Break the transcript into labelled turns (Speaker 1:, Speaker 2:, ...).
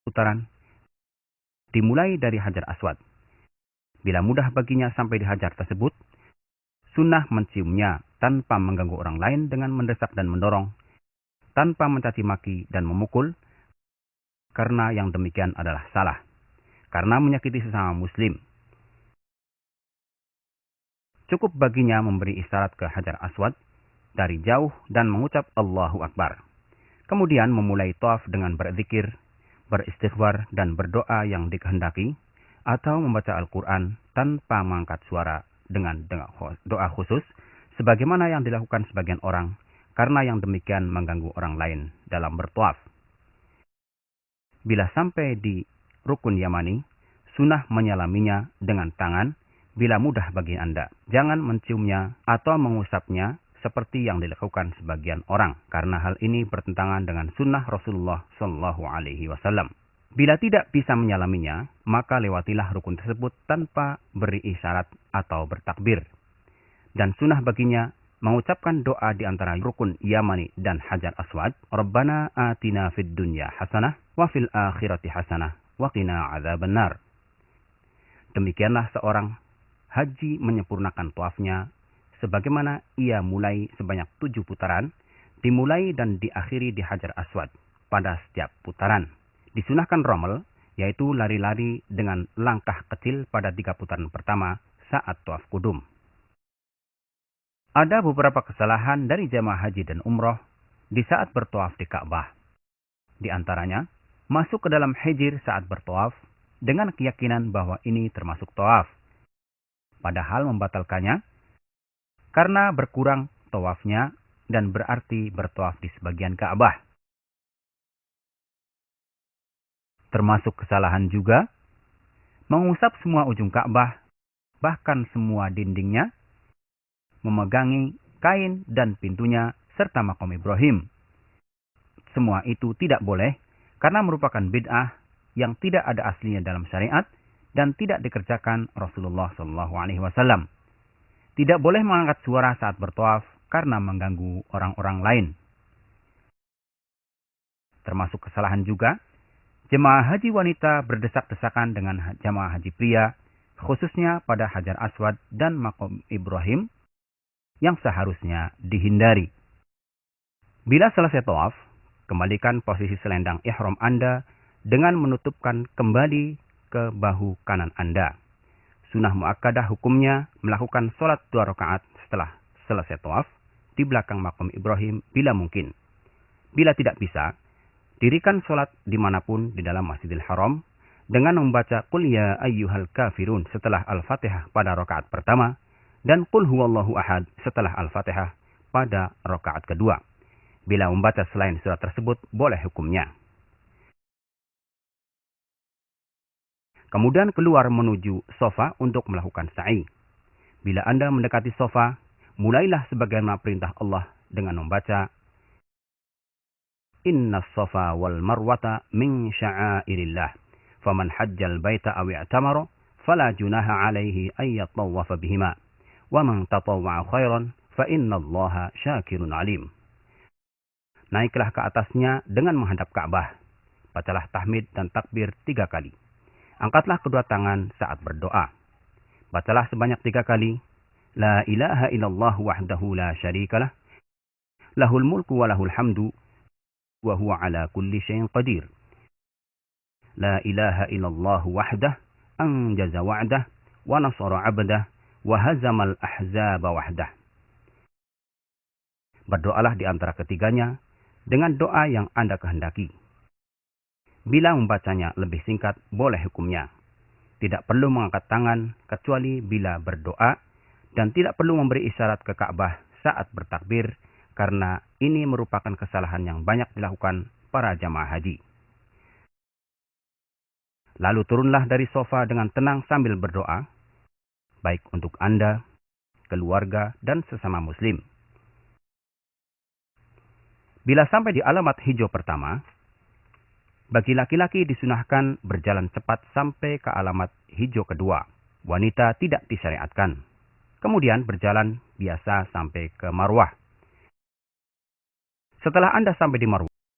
Speaker 1: putaran, dimulai dari Hajar Aswad. Bila mudah baginya sampai di hajar tersebut, sunnah menciumnya tanpa mengganggu orang lain dengan mendesak dan mendorong, tanpa mencaci maki dan memukul, karena yang demikian adalah salah, karena menyakiti sesama muslim. Cukup baginya memberi isyarat ke Hajar Aswad dari jauh dan mengucap Allahu Akbar. Kemudian memulai tawaf dengan berzikir, beristighfar dan berdoa yang dikehendaki, atau membaca Al-Quran tanpa mengangkat suara dengan doa khusus, sebagaimana yang dilakukan sebagian orang, karena yang demikian mengganggu orang lain dalam bertawaf. Bila sampai di rukun Yamani, sunnah menyalaminya dengan tangan bila mudah bagi Anda. Jangan menciumnya atau mengusapnya seperti yang dilakukan sebagian orang, karena hal ini bertentangan dengan sunnah Rasulullah SAW. Bila tidak bisa menyalaminya, maka lewatilah rukun tersebut tanpa beri isyarat atau bertakbir. Dan sunnah baginya mengucapkan doa di antara rukun Yamani dan Hajar Aswad, Rabbana atina fid dunya hasanah wa fil akhirati hasanah wa qina adzabannar. Demikianlah seorang haji menyempurnakan tawafnya sebagaimana ia mulai sebanyak 7 putaran, dimulai dan diakhiri di Hajar Aswad pada setiap putaran. Disunahkan romel, yaitu lari-lari dengan langkah kecil pada 3 putaran pertama saat tawaf kudum. Ada beberapa kesalahan dari jamaah haji dan umroh di saat bertawaf di Ka'bah. Di antaranya, masuk ke dalam hijir saat bertawaf dengan keyakinan bahwa ini termasuk tawaf, padahal membatalkannya karena berkurang tawafnya dan berarti bertawaf di sebagian Ka'bah. Termasuk kesalahan juga mengusap semua ujung Ka'bah, bahkan semua dindingnya, memegangi kain dan pintunya serta makam Ibrahim. Semua itu tidak boleh karena merupakan bid'ah yang tidak ada aslinya dalam syariat dan tidak dikerjakan Rasulullah SAW. Tidak boleh mengangkat suara saat bertawaf karena mengganggu orang-orang lain. Termasuk kesalahan juga jemaah haji wanita berdesak-desakan dengan jemaah haji pria, khususnya pada Hajar Aswad dan makam Ibrahim yang seharusnya dihindari. Bila selesai tawaf, kembalikan posisi selendang ihram Anda dengan menutupkan kembali ke bahu kanan Anda. Sunnah muakkadah hukumnya melakukan sholat 2 rakaat setelah selesai tawaf di belakang makam Ibrahim bila mungkin. Bila tidak bisa, dirikan sholat dimanapun di dalam Masjidil Haram dengan membaca Qul ya ayyuhal kafirun setelah Al-Fatihah pada rakaat pertama dan Qul huwallahu ahad setelah Al-Fatihah pada rakaat kedua. Bila membaca selain surat tersebut, boleh hukumnya. Kemudian keluar menuju sofa untuk melakukan sa'i. Bila Anda mendekati sofa, mulailah sebagaimana perintah Allah dengan membaca Inna safa wal marwata min sya'airillah. Faman hajjal baita aw i'tamara fala junaha alaihi ay yatawwafa bihima. Wa man tatawwa'a khairan fa innallaha syakirun alim. Naiklah ke atasnya dengan menghadap Ka'bah. Bacalah tahmid dan takbir 3 kali. Angkatlah kedua tangan saat berdoa. Bacalah sebanyak 3 kali. La ilaha illallah wahdahu la syarikalah. Lahul mulku wa lahul hamdu. Wa huwa ala kulli syai'in qadir. La ilaha illallah wahdah. Anjaza wa'dah. Wa nasara abdah. Wa hazamal ahzaba wahdah. Berdoalah di antara ketiganya dengan doa yang Anda kehendaki. Bila membacanya lebih singkat, boleh hukumnya. Tidak perlu mengangkat tangan kecuali bila berdoa dan tidak perlu memberi isyarat ke Ka'bah saat bertakbir karena ini merupakan kesalahan yang banyak dilakukan para jamaah haji. Lalu turunlah dari sofa dengan tenang sambil berdoa, baik untuk Anda, keluarga, dan sesama muslim. Bila sampai di alamat hijau pertama, bagi laki-laki disunahkan berjalan cepat sampai ke alamat hijau kedua. Wanita tidak disyariatkan. Kemudian berjalan biasa sampai ke Marwah. Setelah Anda sampai di Marwah,